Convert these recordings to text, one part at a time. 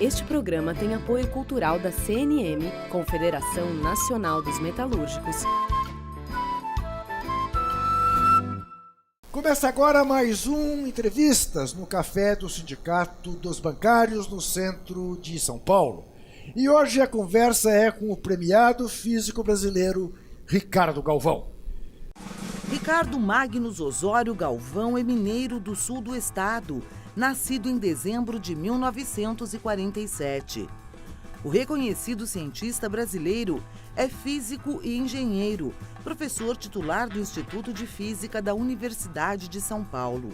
Este programa tem apoio cultural da CNM, Confederação Nacional dos Metalúrgicos. Começa agora mais um Entrevistas no Café do Sindicato dos Bancários, no centro de São Paulo. E hoje a conversa é com o premiado físico brasileiro Ricardo Galvão. Ricardo Magnus Osório Galvão é mineiro do sul do estado, nascido em dezembro de 1947. O reconhecido cientista brasileiro é físico e engenheiro, professor titular do Instituto de Física da Universidade de São Paulo.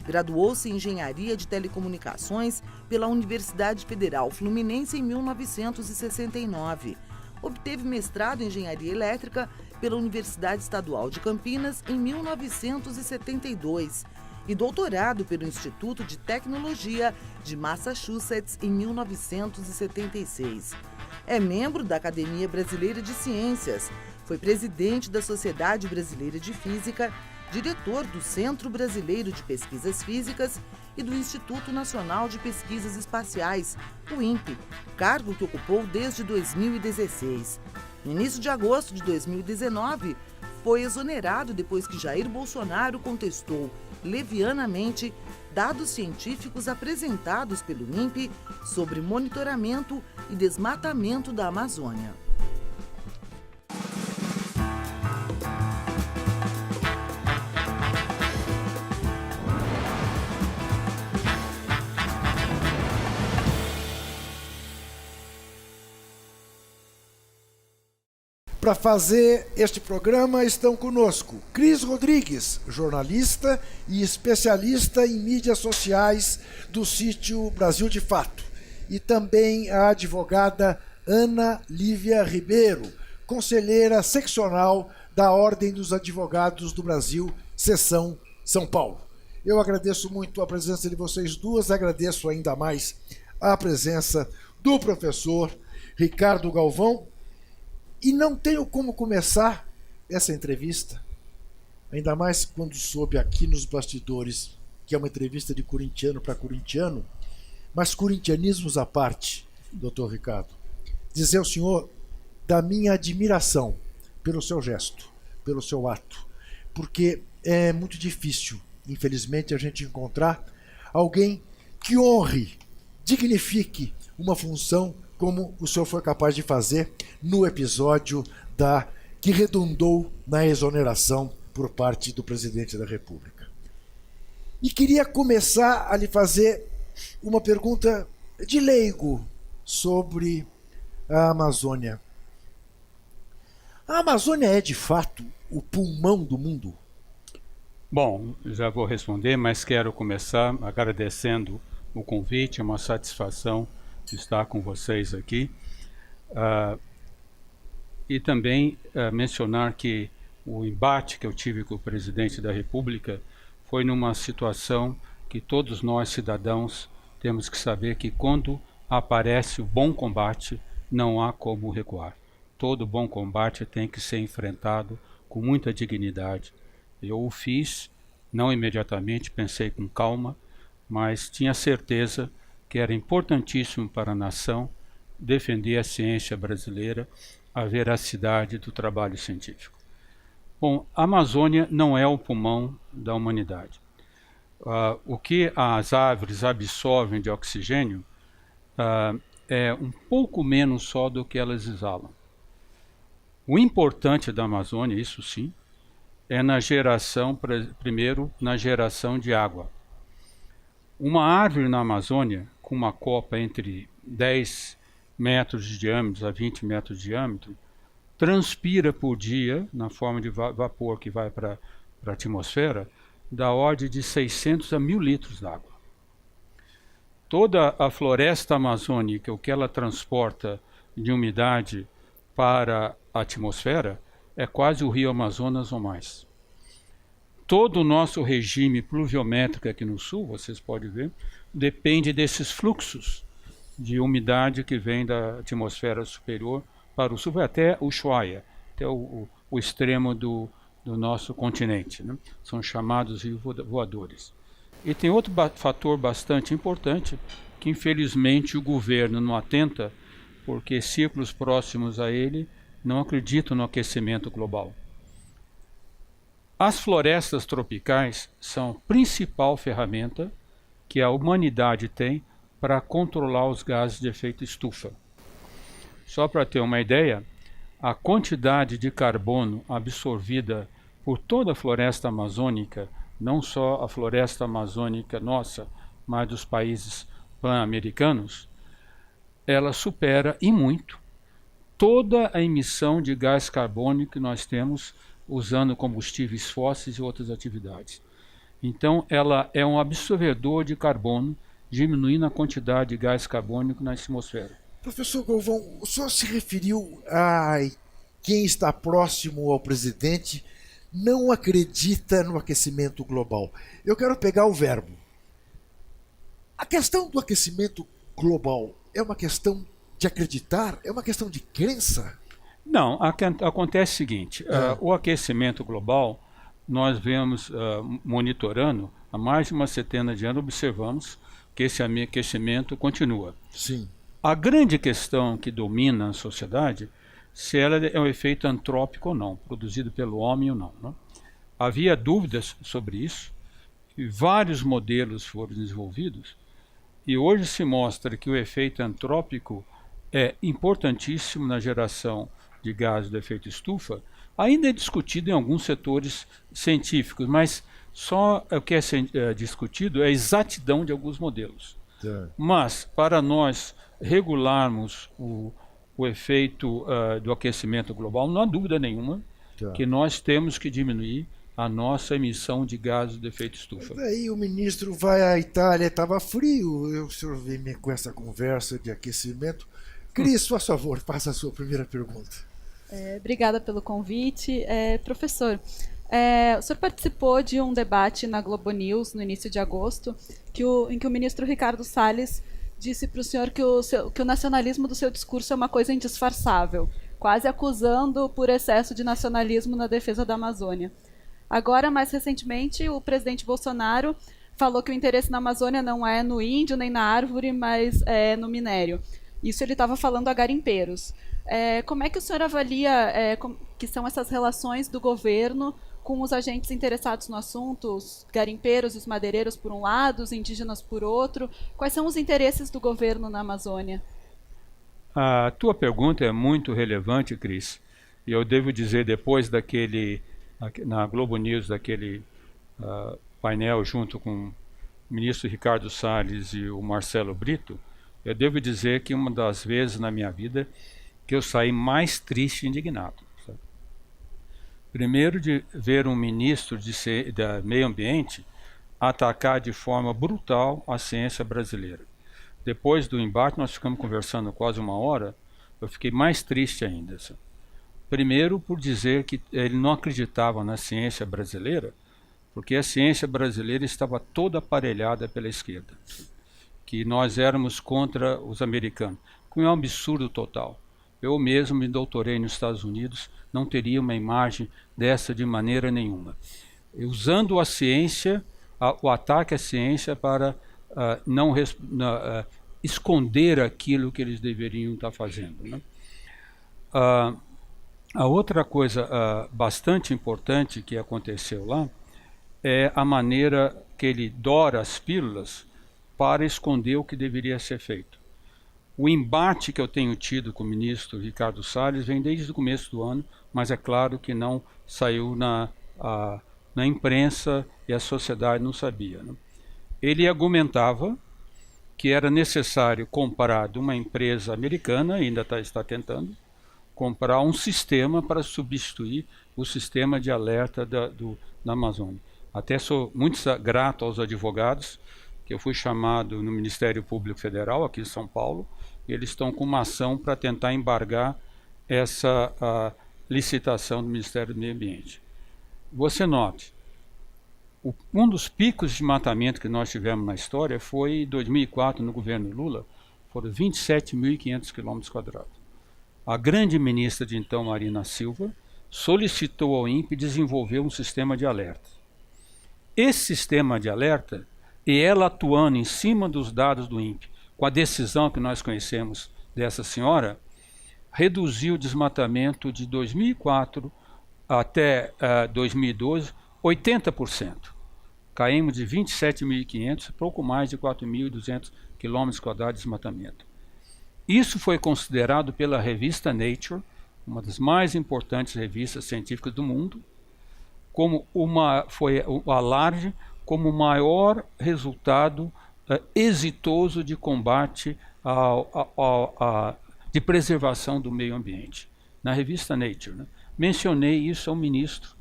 Graduou-se em Engenharia de Telecomunicações pela Universidade Federal Fluminense em 1969. Obteve mestrado em Engenharia Elétrica pela Universidade Estadual de Campinas em 1972 e doutorado pelo Instituto de Tecnologia de Massachusetts em 1976. É membro da Academia Brasileira de Ciências, foi presidente da Sociedade Brasileira de Física, diretor do Centro Brasileiro de Pesquisas Físicas e do Instituto Nacional de Pesquisas Espaciais, o INPE, cargo que ocupou desde 2016. No início de agosto de 2019, foi exonerado depois que Jair Bolsonaro contestou levianamente dados científicos apresentados pelo INPE sobre monitoramento e desmatamento da Amazônia. Para fazer este programa estão conosco Cris Rodrigues, jornalista e especialista em mídias sociais do sítio Brasil de Fato, e também a advogada Ana Lívia Ribeiro, conselheira seccional da Ordem dos Advogados do Brasil, Seção São Paulo. Eu agradeço muito a presença de vocês duas, agradeço ainda mais a presença do professor Ricardo Galvão. E não tenho como começar essa entrevista, ainda mais quando soube aqui nos bastidores que é uma entrevista de corintiano para corintiano, mas corintianismos à parte, doutor Ricardo, dizer ao senhor da minha admiração pelo seu gesto, pelo seu ato, porque é muito difícil, infelizmente, a gente encontrar alguém que honre, dignifique uma função como o senhor foi capaz de fazer no episódio que redundou na exoneração por parte do presidente da República. E queria começar a lhe fazer uma pergunta de leigo sobre a Amazônia. A Amazônia é, de fato, o pulmão do mundo? Bom, já vou responder, mas quero começar agradecendo o convite, é uma satisfação estar com vocês aqui. E também mencionar que o embate que eu tive com o presidente da República foi numa situação que todos nós, cidadãos, temos que saber que quando aparece o bom combate, não há como recuar. Todo bom combate tem que ser enfrentado com muita dignidade. Eu o fiz, não imediatamente, pensei com calma, mas tinha certeza que era importantíssimo para a nação defender a ciência brasileira, a veracidade do trabalho científico. Bom, a Amazônia não é o pulmão da humanidade. O que as árvores absorvem de oxigênio é um pouco menos só do que elas exalam. O importante da Amazônia, isso sim, é na geração, primeiro, na geração de água. Uma árvore na Amazônia, com uma copa entre 10 metros de diâmetro a 20 metros de diâmetro, transpira por dia, na forma de vapor que vai para a atmosfera, da ordem de 600 a 1.000 litros d'água. Toda a floresta amazônica, o que ela transporta de umidade para a atmosfera, é quase o rio Amazonas ou mais. Todo o nosso regime pluviométrico aqui no sul, vocês podem ver, depende desses fluxos de umidade que vem da atmosfera superior para o sul, vai até o Ushuaia, até o extremo do nosso continente, né? São chamados rios voadores. E tem outro fator bastante importante, que infelizmente o governo não atenta, porque círculos próximos a ele não acreditam no aquecimento global. As florestas tropicais são a principal ferramenta que a humanidade tem para controlar os gases de efeito estufa. Só para ter uma ideia, a quantidade de carbono absorvida por toda a floresta amazônica, não só a floresta amazônica nossa, mas dos países pan-americanos, ela supera e muito toda a emissão de gás carbônico que nós temos usando combustíveis fósseis e outras atividades. Então, ela é um absorvedor de carbono, diminuindo a quantidade de gás carbônico na atmosfera. Professor Galvão, o senhor se referiu a quem está próximo ao presidente não acredita no aquecimento global. Eu quero pegar o verbo. A questão do aquecimento global é uma questão de acreditar? É uma questão de crença? Não, acontece o seguinte, o aquecimento global, nós vemos monitorando, há mais de uma centena de anos observamos que esse aquecimento continua. Sim. A grande questão que domina a sociedade, se ela é um efeito antrópico ou não, produzido pelo homem ou não, né? Havia dúvidas sobre isso, e vários modelos foram desenvolvidos, e hoje se mostra que o efeito antrópico é importantíssimo na geração de gases de efeito estufa. Ainda é discutido em alguns setores científicos, mas só o que é discutido é a exatidão de alguns modelos. Mas, para nós regularmos o efeito do aquecimento global, não há dúvida nenhuma que nós temos que diminuir a nossa emissão de gases de efeito estufa. Daí o ministro vai à Itália, estava frio, o senhor vem com essa conversa de aquecimento. Cris, por favor, faça a sua primeira pergunta. Obrigada pelo convite. Professor, o senhor participou de um debate na Globo News no início de agosto, em que o ministro Ricardo Salles disse para o senhor que o nacionalismo do seu discurso é uma coisa indisfarçável, quase acusando por excesso de nacionalismo na defesa da Amazônia. Agora, mais recentemente, o presidente Bolsonaro falou que o interesse na Amazônia não é no índio nem na árvore, mas é no minério. Isso ele estava falando a garimpeiros. Como é que o senhor avalia que são essas relações do governo com os agentes interessados no assunto, os garimpeiros e os madeireiros por um lado, os indígenas por outro? Quais são os interesses do governo na Amazônia? A tua pergunta é muito relevante, Cris. E eu devo dizer, depois na Globo News, daquele painel junto com o ministro Ricardo Salles e o Marcelo Brito, eu devo dizer que uma das vezes na minha vida que eu saí mais triste e indignado. Sabe? Primeiro, de ver um ministro da Meio Ambiente atacar de forma brutal a ciência brasileira. Depois do embate, nós ficamos conversando quase uma hora, eu fiquei mais triste ainda. Sabe? Primeiro, por dizer que ele não acreditava na ciência brasileira, porque a ciência brasileira estava toda aparelhada pela esquerda, que nós éramos contra os americanos, que é um absurdo total. Eu mesmo me doutorei nos Estados Unidos, não teria uma imagem dessa de maneira nenhuma. Usando a ciência, o ataque à ciência para esconder aquilo que eles deveriam estar fazendo. Né? A outra coisa bastante importante que aconteceu lá é a maneira que ele dora as pílulas para esconder o que deveria ser feito. O embate que eu tenho tido com o ministro Ricardo Salles vem desde o começo do ano, mas é claro que não saiu na imprensa e a sociedade não sabia. Né? Ele argumentava que era necessário comprar de uma empresa americana, ainda está tentando, comprar um sistema para substituir o sistema de alerta da Amazônia. Até sou muito grato aos advogados, que eu fui chamado no Ministério Público Federal, aqui em São Paulo, e eles estão com uma ação para tentar embargar essa licitação do Ministério do Meio Ambiente. Você note, um dos picos de desmatamento que nós tivemos na história foi em 2004, no governo Lula, foram 27.500 km². A grande ministra de então, Marina Silva, solicitou ao INPE desenvolver um sistema de alerta. Esse sistema de alerta, e ela atuando em cima dos dados do INPE, com a decisão que nós conhecemos dessa senhora, reduziu o desmatamento de 2004 até 2012, 80%. Caímos de 27.500 a pouco mais de 4.200 quilômetros quadrados de desmatamento. Isso foi considerado pela revista Nature, uma das mais importantes revistas científicas do mundo, foi o alarde como o maior resultado exitoso de combate de preservação do meio ambiente. Na revista Nature, né? Mencionei isso ao ministro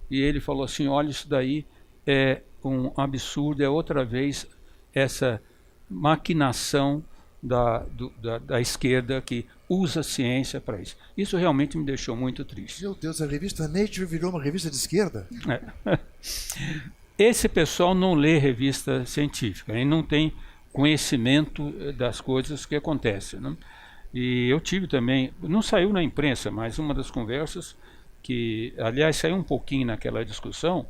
e ele falou assim, olha, isso daí é um absurdo, é outra vez essa maquinação da esquerda que usa a ciência para isso. Isso realmente me deixou muito triste. Meu Deus, a revista Nature virou uma revista de esquerda? Esse pessoal não lê revista científica e não tem conhecimento das coisas que acontecem, né? E eu tive também, não saiu na imprensa, mas uma das conversas que, aliás, saiu um pouquinho naquela discussão,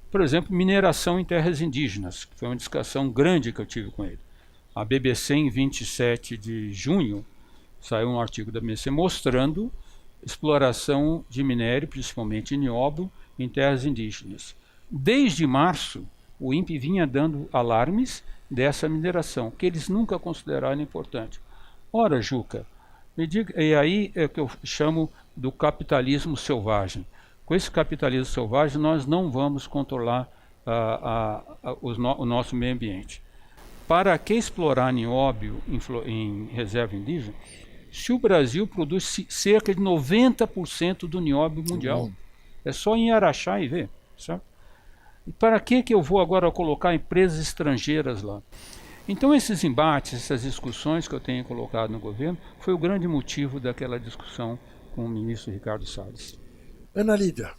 por exemplo, mineração em terras indígenas, que foi uma discussão grande que eu tive com ele. A BBC, em 27 de junho, saiu um artigo da BBC mostrando exploração de minério, principalmente em nióbio, em terras indígenas. Desde março, o INPE vinha dando alarmes dessa mineração, que eles nunca consideraram importante. Ora, Juca, me diga, e aí é que eu chamo do capitalismo selvagem. Com esse capitalismo selvagem, nós não vamos controlar o nosso meio ambiente. Para que explorar nióbio em reserva indígena, se o Brasil produz cerca de 90% do nióbio mundial? É só em Araxá e ver, certo? E para que eu vou agora colocar empresas estrangeiras lá? Então esses embates, essas discussões que eu tenho colocado no governo, foi o grande motivo daquela discussão com o ministro Ricardo Salles. Ana Lídia.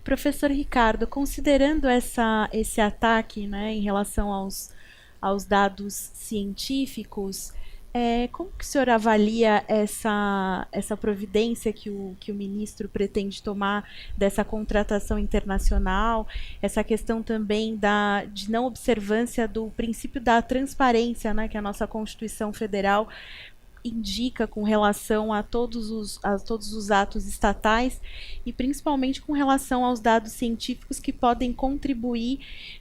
Professor Ricardo, considerando esse ataque, né, em relação aos dados científicos, como que o senhor avalia essa providência que o ministro pretende tomar dessa contratação internacional, essa questão também de não observância do princípio da transparência, né, que a nossa Constituição Federal indica com relação a todos os atos estatais e principalmente com relação aos dados científicos que podem contribuir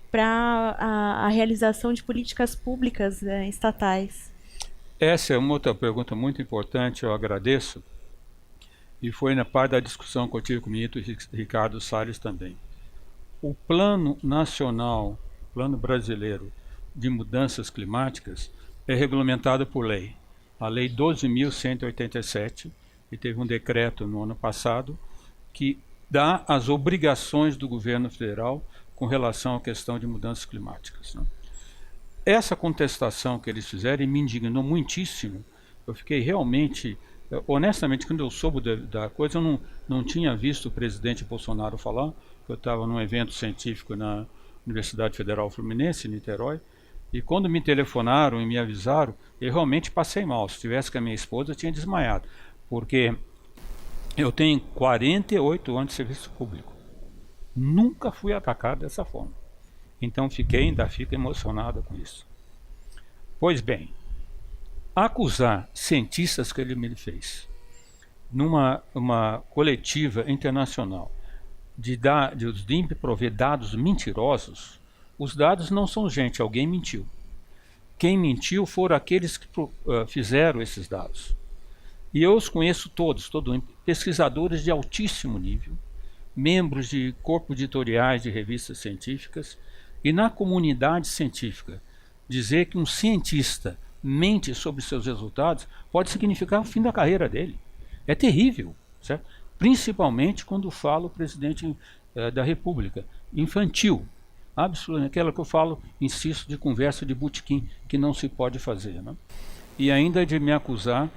para a realização de políticas públicas estatais? Essa é uma outra pergunta muito importante, eu agradeço, e foi na parte da discussão que eu tive com o ministro Ricardo Salles também. O Plano Nacional, Plano Brasileiro de Mudanças Climáticas é regulamentado por lei. A Lei 12.187, e teve um decreto no ano passado, que dá as obrigações do governo federal com relação à questão de mudanças climáticas, né? Essa contestação que eles fizeram me indignou muitíssimo. Eu fiquei realmente, honestamente, quando eu soube da coisa, eu não tinha visto o presidente Bolsonaro falar. Eu estava num evento científico na Universidade Federal Fluminense, em Niterói, e quando me telefonaram e me avisaram, eu realmente passei mal. Se estivesse com a minha esposa, eu tinha desmaiado, porque eu tenho 48 anos de serviço público. Nunca fui atacado dessa forma. Então ainda fico emocionado com isso. Pois bem, acusar cientistas que ele me fez, numa coletiva internacional, de os INPE prover dados mentirosos, os dados não são gente, alguém mentiu. Quem mentiu foram aqueles que fizeram esses dados. E eu os conheço todos, pesquisadores de altíssimo nível, membros de corpos editoriais de revistas científicas. E na comunidade científica, dizer que um cientista mente sobre seus resultados pode significar o fim da carreira dele. É terrível, certo? Principalmente quando fala o presidente da República. Infantil, absolutamente, aquela que eu falo, insisto, de conversa de botequim, que não se pode fazer, né? E ainda de me acusar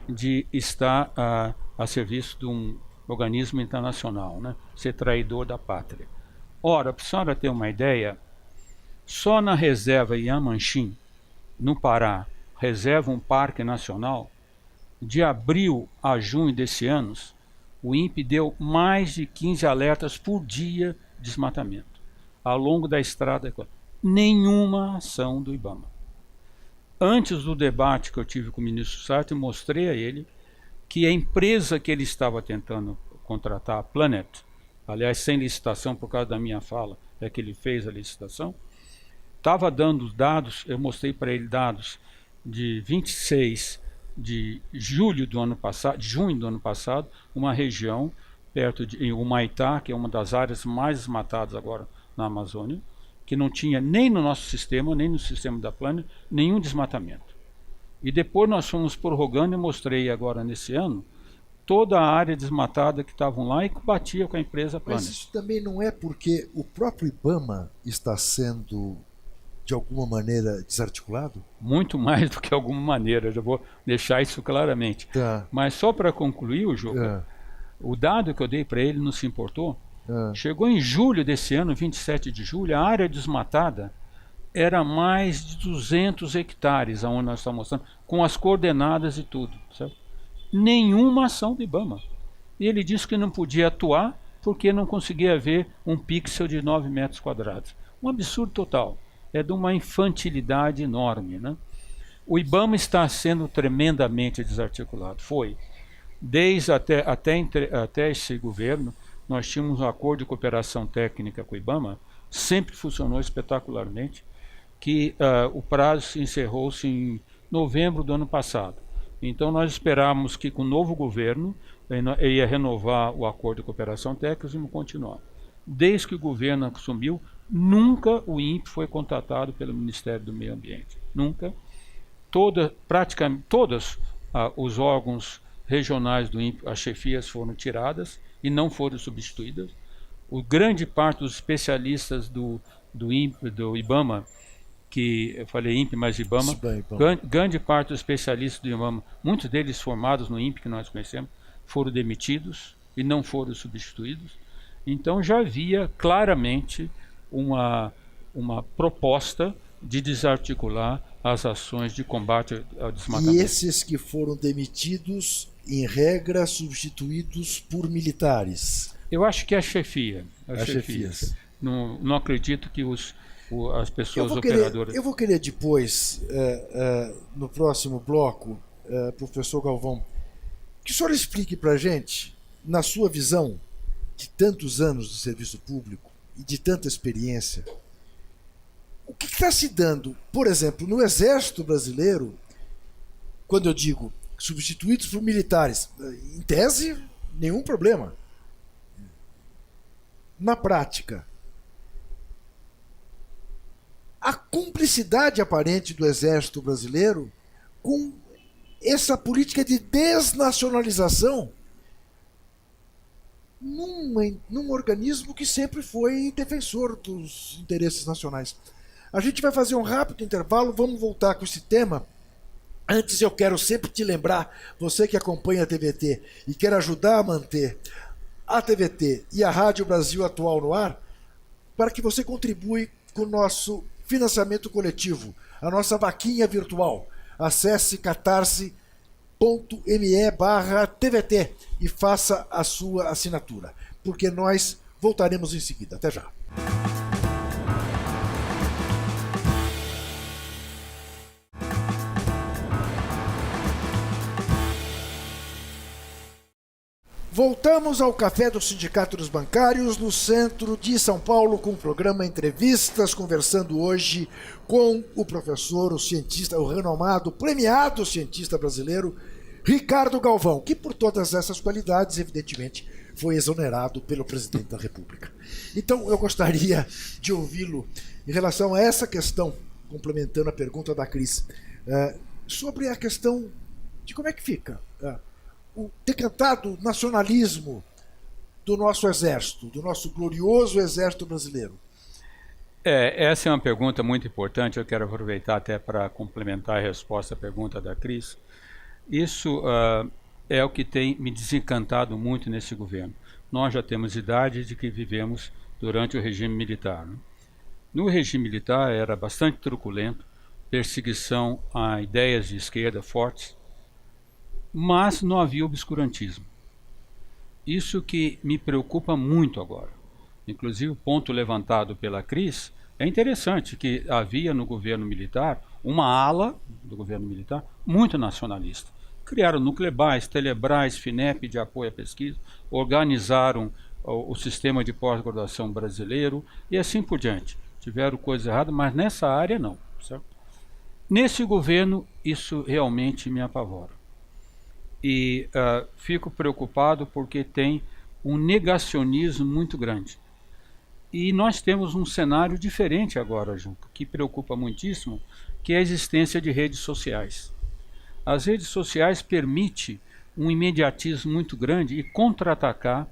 de estar a serviço de um organismo internacional, né? Ser traidor da pátria. Ora, para a senhora ter uma ideia, só na reserva Yamanchim, no Pará, reserva um parque nacional, de abril a junho desse ano, o INPE deu mais de 15 alertas por dia de desmatamento, ao longo da estrada. Nenhuma ação do IBAMA. Antes do debate que eu tive com o ministro Sartre, mostrei a ele que a empresa que ele estava tentando contratar, a Planet, aliás, sem licitação por causa da minha fala, é que ele fez a licitação, estava dando dados, eu mostrei para ele dados de 26 de julho do ano passado, de junho do ano passado, uma região perto de Humaitá, que é uma das áreas mais desmatadas agora na Amazônia, que não tinha nem no nosso sistema, nem no sistema da Planet, nenhum desmatamento. E depois nós fomos prorrogando e mostrei agora nesse ano toda a área desmatada que estavam lá e que batia com a empresa Planet. Mas isso também não é porque o próprio IBAMA está sendo, de alguma maneira, desarticulado? Muito mais do que alguma maneira, eu vou deixar isso claramente. Tá. Mas só para concluir o jogo, o dado que eu dei para ele não se importou. Chegou em julho desse ano, 27 de julho, a área desmatada era mais de 200 hectares, aonde nós estamos mostrando, com as coordenadas e tudo. Certo? Nenhuma ação do IBAMA. E ele disse que não podia atuar porque não conseguia ver um pixel de 9 metros quadrados. Um absurdo total. É de uma infantilidade enorme, né? O IBAMA está sendo tremendamente desarticulado. Foi. Desde até esse governo, nós tínhamos um acordo de cooperação técnica com o IBAMA, sempre funcionou espetacularmente, que o prazo encerrou-se em novembro do ano passado. Então nós esperávamos que com o novo governo ia renovar o acordo de cooperação técnica e vamos continuar. Desde que o governo assumiu, nunca o INPE foi contatado pelo Ministério do Meio Ambiente. Nunca. Praticamente todos os órgãos regionais do INPE, as chefias foram tiradas e não foram substituídas. Grande parte dos especialistas do INPE, do IBAMA, que eu falei INPE, mas IBAMA, grande parte dos especialistas do IBAMA, muitos deles formados no INPE que nós conhecemos, foram demitidos e não foram substituídos. Então já havia claramente uma proposta de desarticular as ações de combate ao desmatamento. E esses que foram demitidos, em regra, substituídos por militares? Eu acho que é a chefia. As chefias. Não acredito que as pessoas operadoras... Eu vou querer depois, no próximo bloco, professor Galvão, que o senhor explique para a gente, na sua visão de tantos anos de serviço público e de tanta experiência, o que está se dando, por exemplo, no Exército Brasileiro, quando eu digo substituídos por militares, em tese, nenhum problema. Na prática, a cumplicidade aparente do Exército Brasileiro com essa política de desnacionalização num organismo que sempre foi defensor dos interesses nacionais. A gente vai fazer um rápido intervalo, vamos voltar com esse tema. Antes eu quero sempre te lembrar, você que acompanha a TVT e quer ajudar a manter a TVT e a Rádio Brasil Atual no ar, para que você contribui com o nosso financiamento coletivo, a nossa vaquinha virtual. Acesse catarse.me/TVT e faça a sua assinatura, porque nós voltaremos em seguida. Até já. Voltamos ao Café do Sindicato dos Bancários, no centro de São Paulo, com o programa Entrevistas, conversando hoje com o professor, o cientista, o renomado, premiado cientista brasileiro, Ricardo Galvão, que por todas essas qualidades, evidentemente, foi exonerado pelo presidente da República. Então, eu gostaria de ouvi-lo em relação a essa questão, complementando a pergunta da Cris, sobre a questão de como é que fica o decantado nacionalismo do nosso exército, do nosso glorioso exército brasileiro. Essa é uma pergunta muito importante, eu quero aproveitar até para complementar a resposta à pergunta da Cris. Isso é o que tem me desencantado muito nesse governo. Nós já temos idade de que vivemos durante o regime militar, né? No regime militar era bastante truculento, perseguição a ideias de esquerda fortes, mas não havia obscurantismo. Isso que me preocupa muito agora. Inclusive o ponto levantado pela Cris É interessante que havia no governo militar uma ala do governo militar muito nacionalista. Criaram Nuclebras, Telebras, FINEP de apoio à pesquisa, organizaram o sistema de pós-graduação brasileiro e assim por diante. Tiveram coisa errada, mas nessa área não. Certo? Nesse governo, isso realmente me apavora. E fico preocupado porque tem um negacionismo muito grande. E nós temos um cenário diferente agora, Juca, que preocupa muitíssimo, que é a existência de redes sociais. As redes sociais permitem um imediatismo muito grande e contra-atacar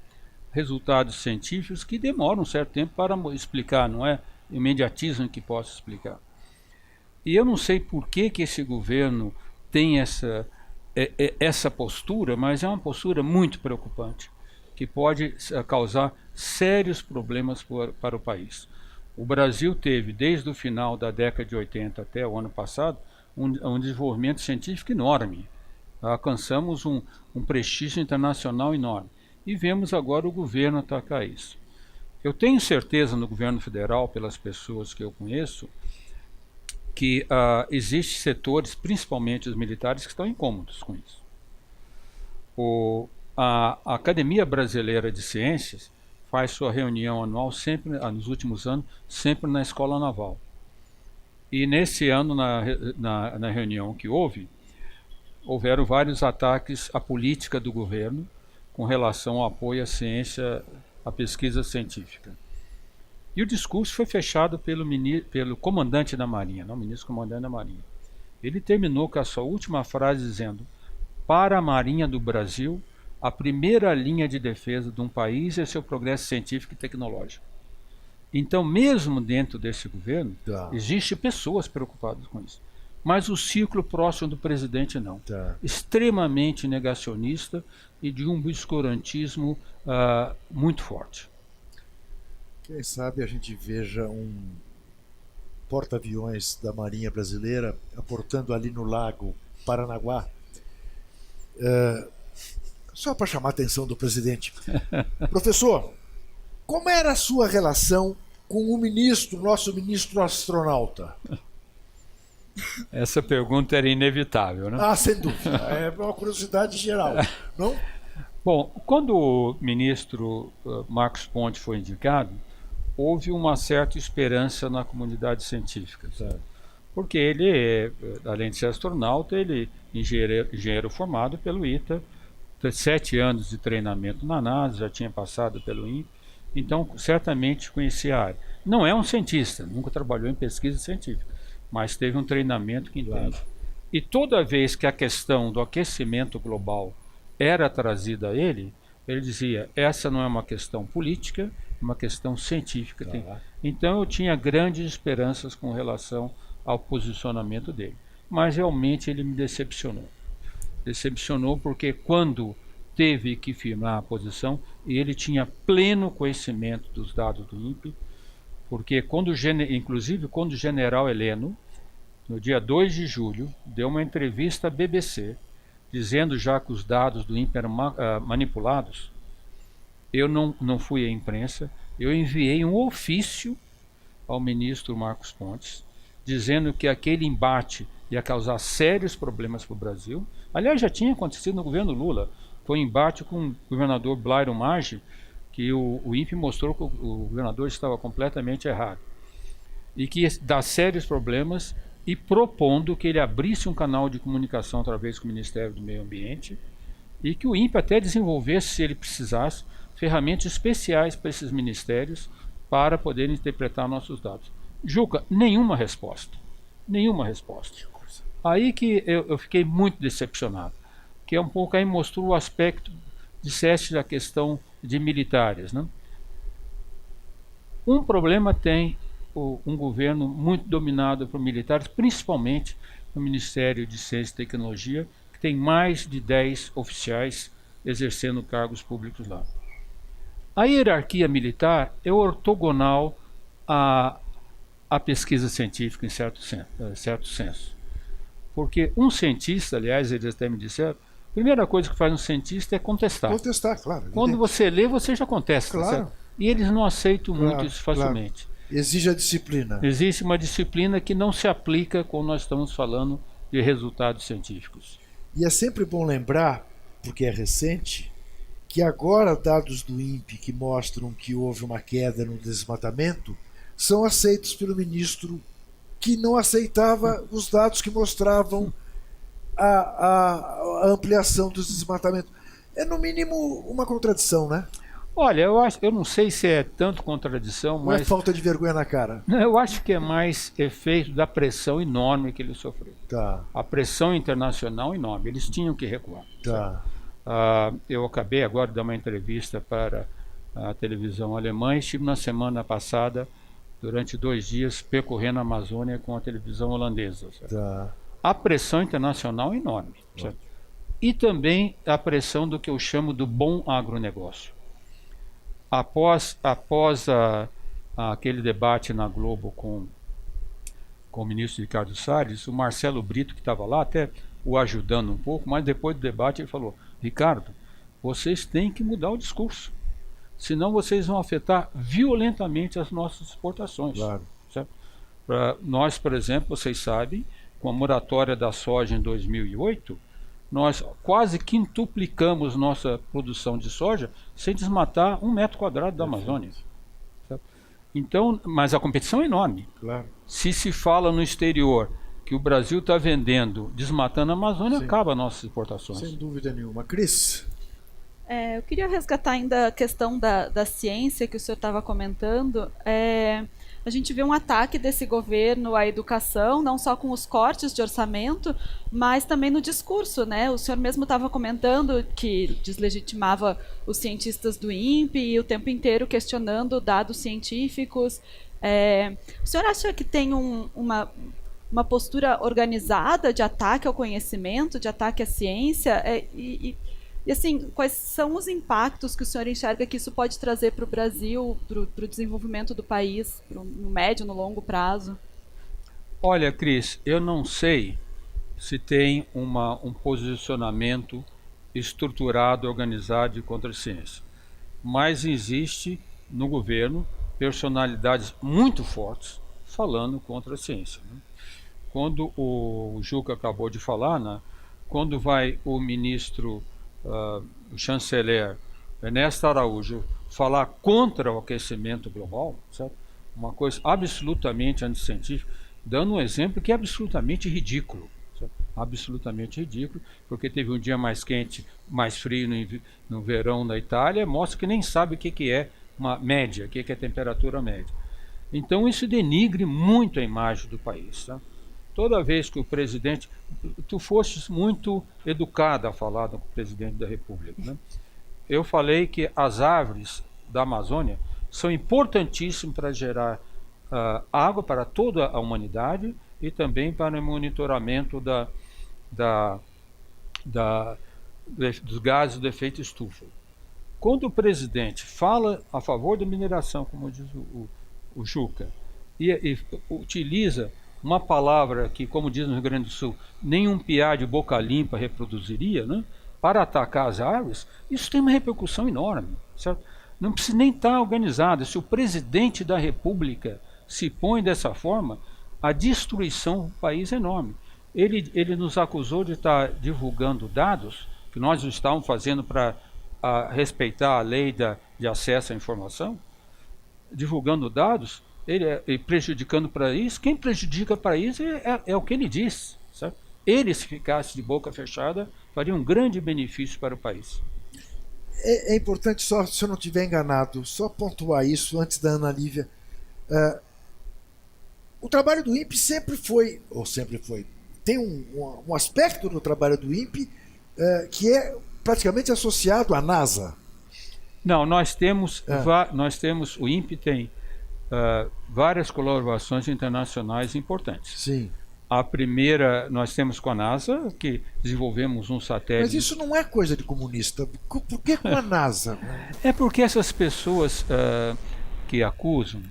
resultados científicos que demoram um certo tempo para explicar, não é imediatismo que possa explicar. E eu não sei por que esse governo tem essa postura, mas é uma postura muito preocupante, que pode causar sérios problemas para o país. O Brasil teve, desde o final da década de 80 até o ano passado, um desenvolvimento científico enorme. Alcançamos um prestígio internacional enorme. E vemos agora o governo atacar isso. Eu tenho certeza no governo federal, pelas pessoas que eu conheço, que existem setores, principalmente os militares, que estão incômodos com isso. A Academia Brasileira de Ciências faz sua reunião anual sempre, nos últimos anos, sempre na Escola Naval. E nesse ano, na reunião que houveram vários ataques à política do governo com relação ao apoio à ciência, à pesquisa científica. E o discurso foi fechado pelo comandante da Marinha, não, o ministro comandante da Marinha. Ele terminou com a sua última frase dizendo: para a Marinha do Brasil, a primeira linha de defesa de um país é seu progresso científico e tecnológico. Então, mesmo dentro desse governo, existem pessoas preocupadas com isso. Mas o círculo próximo do presidente não. Extremamente negacionista e de um obscurantismo muito forte. Quem sabe a gente veja um porta-aviões da Marinha Brasileira aportando ali no Lago Paranaguá, só para chamar a atenção do presidente. Professor, como era a sua relação com o ministro, nosso ministro astronauta? Essa pergunta era inevitável, né? Sem dúvida. É uma curiosidade geral, não? Bom, quando o ministro Marcos Pontes foi indicado, houve uma certa esperança na comunidade científica. Porque ele, além de ser astronauta, ele é engenheiro formado pelo ITA, 7 anos de treinamento na NASA, já tinha passado pelo INPE, então certamente conhecia a área. Não é um cientista, nunca trabalhou em pesquisa científica, mas teve um treinamento que entende. E toda vez que a questão do aquecimento global era trazida a ele dizia: essa não é uma questão política, é uma questão científica. Então eu tinha grandes esperanças com relação ao posicionamento dele. Mas realmente ele me decepcionou. Decepcionou porque quando teve que firmar a posição, ele tinha pleno conhecimento dos dados do INPE, porque inclusive quando o general Heleno, no dia 2 de julho, deu uma entrevista à BBC, dizendo já que os dados do INPE eram manipulados, eu não fui à imprensa, eu enviei um ofício ao ministro Marcos Pontes, dizendo que aquele embate ia causar sérios problemas para o Brasil. Aliás, já tinha acontecido no governo Lula. Foi um embate com o governador Blairo Maggi, que o INPE mostrou que o governador estava completamente errado. E que ia dar sérios problemas, e propondo que ele abrisse um canal de comunicação através do Ministério do Meio Ambiente e que o INPE até desenvolvesse, se ele precisasse, ferramentas especiais para esses ministérios para poderem interpretar nossos dados. Juca, nenhuma resposta. Nenhuma resposta. Aí que eu fiquei muito decepcionado, que é um pouco aí mostrou o aspecto, disseste, da questão de militares, né? Um problema tem um governo muito dominado por militares, principalmente no Ministério de Ciência e Tecnologia, que tem mais de 10 oficiais exercendo cargos públicos lá. A hierarquia militar é ortogonal à pesquisa científica, em certo senso. Porque um cientista, aliás, eles até me disseram, a primeira coisa que faz um cientista é contestar. Contestar, claro. Quando você lê, você já contesta. Claro. Certo? E eles não aceitam muito isso facilmente. Claro. Exige a disciplina. Existe uma disciplina que não se aplica quando nós estamos falando de resultados científicos. E é sempre bom lembrar, porque é recente, que agora dados do INPE que mostram que houve uma queda no desmatamento são aceitos pelo ministro, que não aceitava os dados que mostravam a ampliação dos desmatamentos. É, no mínimo, uma contradição, né? Olha, eu não sei se é tanto contradição, Não mas é falta de vergonha na cara. eu acho que é mais efeito da pressão enorme que ele sofreu. Tá, A pressão internacional enorme, eles tinham que recuar. tá. Eu acabei agora de dar uma entrevista para a televisão alemã e estive na semana passada, durante 2 dias, percorrendo a Amazônia com a televisão holandesa. Certo? Tá. A pressão internacional é enorme. Certo? E também a pressão do que eu chamo do bom agronegócio. Após aquele debate na Globo com o ministro Ricardo Salles, o Marcelo Brito, que estava lá, até o ajudando um pouco, mas depois do debate ele falou: Ricardo, vocês têm que mudar o discurso, senão vocês vão afetar violentamente as nossas exportações. Claro. Certo? Nós, por exemplo, vocês sabem, com a moratória da soja em 2008, nós quase quintuplicamos nossa produção de soja sem desmatar 1 metro quadrado da Amazônia. Certo? Então, mas a competição é enorme. Claro. Se fala no exterior que o Brasil está vendendo, desmatando a Amazônia, Sim. acaba nossas exportações. Sem dúvida nenhuma. Cris? Eu queria resgatar ainda a questão da ciência que o senhor estava comentando. A gente vê um ataque desse governo à educação, não só com os cortes de orçamento, mas também no discurso, né? O senhor mesmo estava comentando que deslegitimava os cientistas do INPE e o tempo inteiro questionando dados científicos. O senhor acha que tem uma postura organizada de ataque ao conhecimento, de ataque à ciência? E assim, quais são os impactos que o senhor enxerga que isso pode trazer para o Brasil, para o desenvolvimento do país, no médio, no longo prazo? Olha, Cris, eu não sei se tem um posicionamento estruturado, organizado contra a ciência, mas existe no governo personalidades muito fortes falando contra a ciência. Né? Quando o Juca acabou de falar, né? Quando vai o ministro, o chanceler Ernesto Araújo, falar contra o aquecimento global, certo? Uma coisa absolutamente anticientífica, dando um exemplo que é absolutamente ridículo. Certo? Absolutamente ridículo, porque teve um dia mais quente, mais frio no verão na Itália, mostra que nem sabe o que é uma média, o que é temperatura média. Então isso denigre muito a imagem do país. Tá? Toda vez que o presidente... Tu fostes muito educada a falar com o presidente da República. Né? Eu falei que as árvores da Amazônia são importantíssimas para gerar água para toda a humanidade e também para o monitoramento dos gases do efeito estufa. Quando o presidente fala a favor da mineração, como diz o Juca, e utiliza uma palavra que, como diz no Rio Grande do Sul, nenhum piá de boca limpa reproduziria, né, para atacar as árvores, isso tem uma repercussão enorme. Certo? Não precisa nem estar organizado. Se o presidente da República se põe dessa forma, a destruição do país é enorme. Ele nos acusou de estar divulgando dados que nós estávamos fazendo para respeitar a lei de acesso à informação, divulgando dados, e prejudicando para isso. Quem prejudica para isso é o que ele diz. Certo? Ele, se ficasse de boca fechada, faria um grande benefício para o país. É importante, só, se eu não estiver enganado, só pontuar isso antes da Ana Lívia. O trabalho do INPE sempre foi, tem um aspecto do trabalho do INPE que é praticamente associado à NASA. Não, nós temos o INPE tem várias colaborações internacionais importantes. Sim. A primeira nós temos com a NASA, que desenvolvemos um satélite. Mas isso não é coisa de comunista. Por que com a NASA? É porque essas pessoas que acusam,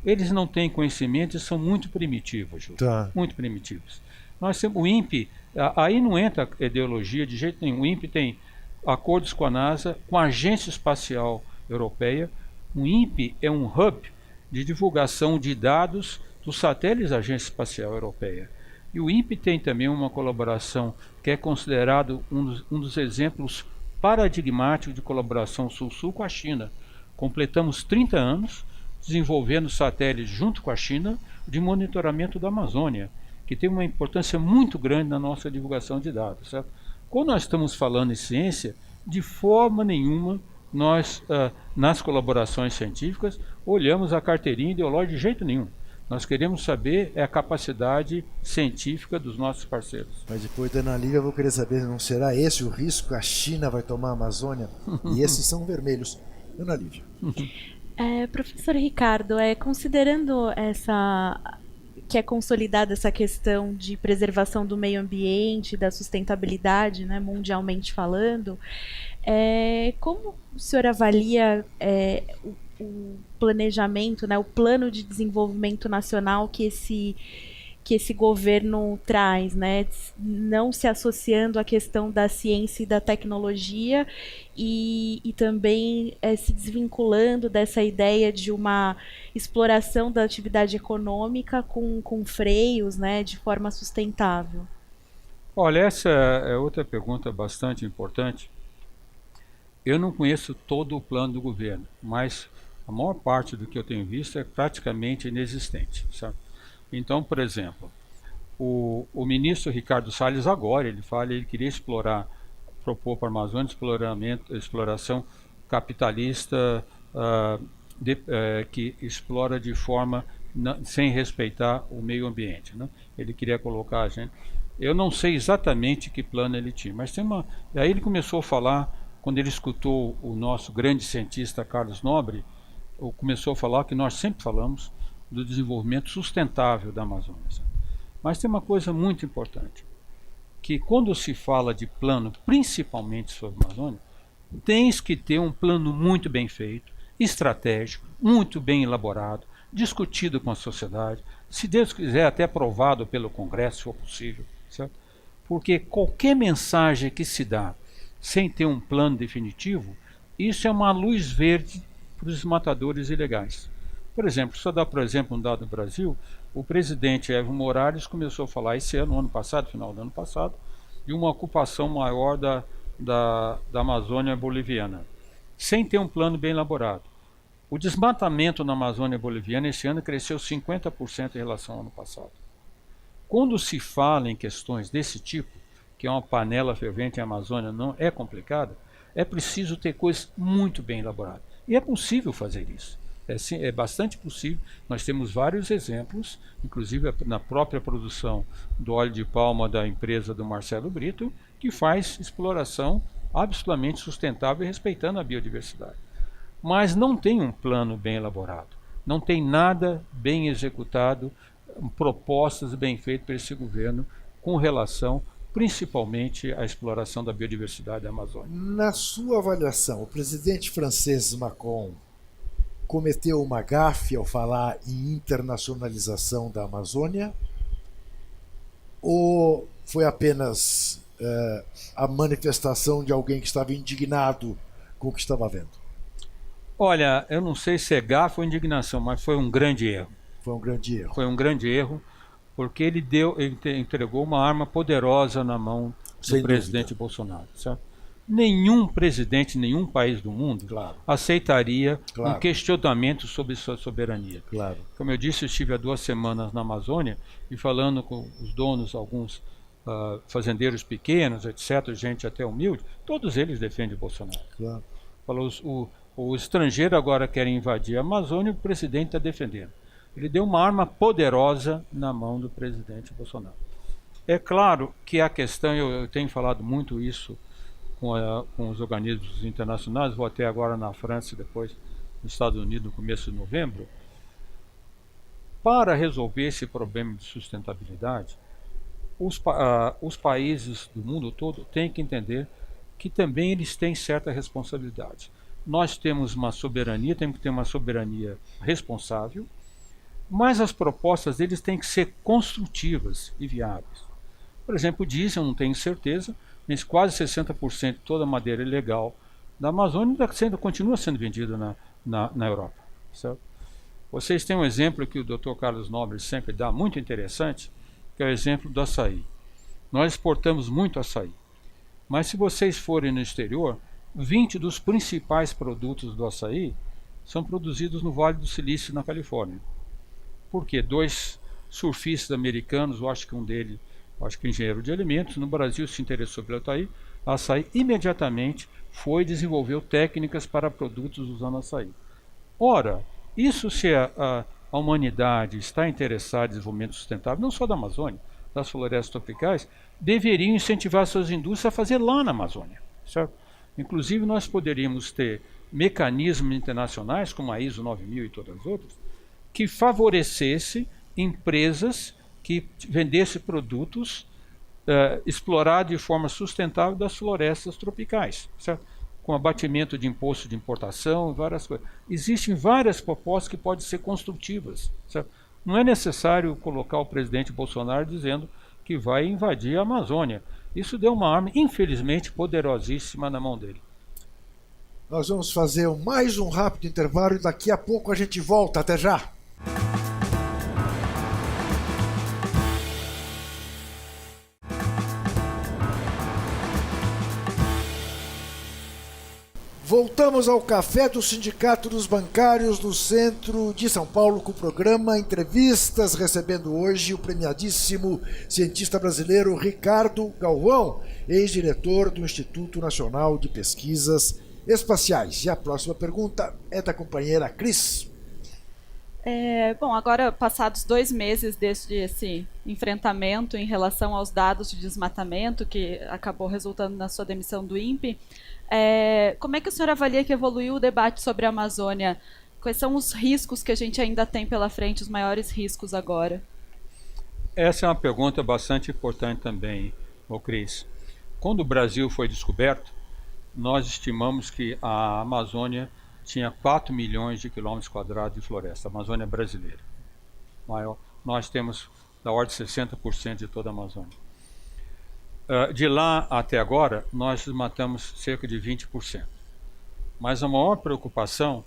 eles não têm conhecimento e são muito primitivos, Ju. Tá. Muito primitivos. Nós temos o INPE, aí não entra ideologia de jeito nenhum. O INPE tem acordos com a NASA, com a Agência Espacial Europeia. O INPE é um hub de divulgação de dados dos satélites da Agência Espacial Europeia. E o INPE tem também uma colaboração que é considerado um dos exemplos paradigmáticos de colaboração Sul-Sul com a China. Completamos 30 anos desenvolvendo satélites junto com a China de monitoramento da Amazônia, que tem uma importância muito grande na nossa divulgação de dados. Certo? Quando nós estamos falando em ciência, de forma nenhuma nós, nas colaborações científicas, olhamos a carteirinha ideológica de jeito nenhum. Nós queremos saber a capacidade científica dos nossos parceiros. Mas depois da Ana Lívia eu vou querer saber, não será esse o risco? A China vai tomar a Amazônia? E esses são vermelhos. Ana Lívia. Professor Ricardo, considerando que é consolidada essa questão de preservação do meio ambiente, da sustentabilidade, né, mundialmente falando, como o senhor avalia o planejamento, né, o plano de desenvolvimento nacional que esse governo traz, né, não se associando à questão da ciência e da tecnologia e também se desvinculando dessa ideia de uma exploração da atividade econômica com freios, né, de forma sustentável? Olha, essa é outra pergunta bastante importante. Eu não conheço todo o plano do governo, mas a maior parte do que eu tenho visto é praticamente inexistente, sabe? Então, por exemplo, o ministro Ricardo Salles agora, ele queria propor para a Amazônia exploração capitalista que explora de forma sem respeitar o meio ambiente, né? Ele queria colocar a gente... Eu não sei exatamente que plano ele tinha, mas aí ele começou a falar, quando ele escutou o nosso grande cientista Carlos Nobre, começou a falar que nós sempre falamos do desenvolvimento sustentável da Amazônia. Mas tem uma coisa muito importante, que quando se fala de plano, principalmente sobre a Amazônia, tens que ter um plano muito bem feito, estratégico, muito bem elaborado, discutido com a sociedade, se Deus quiser até aprovado pelo Congresso, se for possível. Certo? Porque qualquer mensagem que se dá sem ter um plano definitivo, isso é uma luz verde para os matadores ilegais. Por exemplo, só dar, por exemplo, um dado do Brasil, o presidente Evo Morales começou a falar esse ano passado, final do ano passado, de uma ocupação maior da Amazônia boliviana, sem ter um plano bem elaborado. O desmatamento na Amazônia boliviana esse ano cresceu 50% em relação ao ano passado. Quando se fala em questões desse tipo, que é uma panela fervente em Amazônia, não é complicada, é preciso ter coisas muito bem elaboradas. E é possível fazer isso. É bastante possível. Nós temos vários exemplos, inclusive na própria produção do óleo de palma da empresa do Marcelo Brito, que faz exploração absolutamente sustentável e respeitando a biodiversidade. Mas não tem um plano bem elaborado, não tem nada bem executado, propostas bem feitas para esse governo com relação principalmente à exploração da biodiversidade da Amazônia. Na sua avaliação, o presidente francês Macron cometeu uma gafe ao falar em internacionalização da Amazônia? Ou foi apenas a manifestação de alguém que estava indignado com o que estava vendo? Olha, eu não sei se é gafe ou indignação, mas foi um grande erro. Foi um grande erro. Foi um grande erro, porque ele entregou uma arma poderosa na mão do presidente Bolsonaro. Certo? Nenhum presidente, nenhum país do mundo aceitaria um questionamento sobre sua soberania. Como eu disse, eu estive há 2 semanas na Amazônia e falando com os donos, alguns fazendeiros pequenos, etc., gente até humilde, todos eles defendem Bolsonaro. Falou, o estrangeiro agora quer invadir a Amazônia e o presidente está defendendo. Ele deu uma arma poderosa na mão do presidente Bolsonaro. É claro que a questão, eu tenho falado muito isso com os organismos internacionais, vou até agora na França e depois nos Estados Unidos no começo de novembro. Para resolver esse problema de sustentabilidade, os países do mundo todo têm que entender que também eles têm certa responsabilidade. Nós temos uma soberania, temos que ter uma soberania responsável, mas as propostas deles têm que ser construtivas e viáveis. Por exemplo, o diesel, não tenho certeza, mas quase 60% de toda a madeira ilegal da Amazônia continua sendo vendida na Europa. Certo? Vocês têm um exemplo que o Dr. Carlos Nobre sempre dá, muito interessante, que é o exemplo do açaí. Nós exportamos muito açaí. Mas se vocês forem no exterior, 20 dos principais produtos do açaí são produzidos no Vale do Silício, na Califórnia. Por quê? 2 surfistas americanos, eu acho que um deles, acho que engenheiro de alimentos, no Brasil se interessou pelo açaí, imediatamente foi e desenvolveu técnicas para produtos usando açaí. Ora, isso se a humanidade está interessada em desenvolvimento sustentável, não só da Amazônia, das florestas tropicais, deveriam incentivar suas indústrias a fazer lá na Amazônia, certo? Inclusive, nós poderíamos ter mecanismos internacionais, como a ISO 9000 e todas as outras, que favorecesse empresas que vendessem produtos explorados de forma sustentável das florestas tropicais, certo? Com abatimento de imposto de importação, várias coisas. Existem várias propostas que podem ser construtivas, certo? Não é necessário colocar o presidente Bolsonaro dizendo que vai invadir a Amazônia. Isso deu uma arma, infelizmente, poderosíssima na mão dele. Nós vamos fazer mais um rápido intervalo e daqui a pouco a gente volta. Até já! Voltamos ao Café do Sindicato dos Bancários do Centro de São Paulo com o programa Entrevistas, recebendo hoje o premiadíssimo cientista brasileiro Ricardo Galvão, ex-diretor do Instituto Nacional de Pesquisas Espaciais. E a próxima pergunta é da companheira Cris. Bom, agora passados 2 meses desde esse enfrentamento em relação aos dados de desmatamento, que acabou resultando na sua demissão do INPE, como é que o senhor avalia que evoluiu o debate sobre a Amazônia? Quais são os riscos que a gente ainda tem pela frente, os maiores riscos agora? Essa é uma pergunta bastante importante também, Cris. Quando o Brasil foi descoberto, nós estimamos que a Amazônia tinha 4 milhões de quilômetros quadrados de floresta, a Amazônia brasileira. Maior. Nós temos da ordem de 60% de toda a Amazônia. De lá até agora, nós desmatamos cerca de 20%. Mas a maior preocupação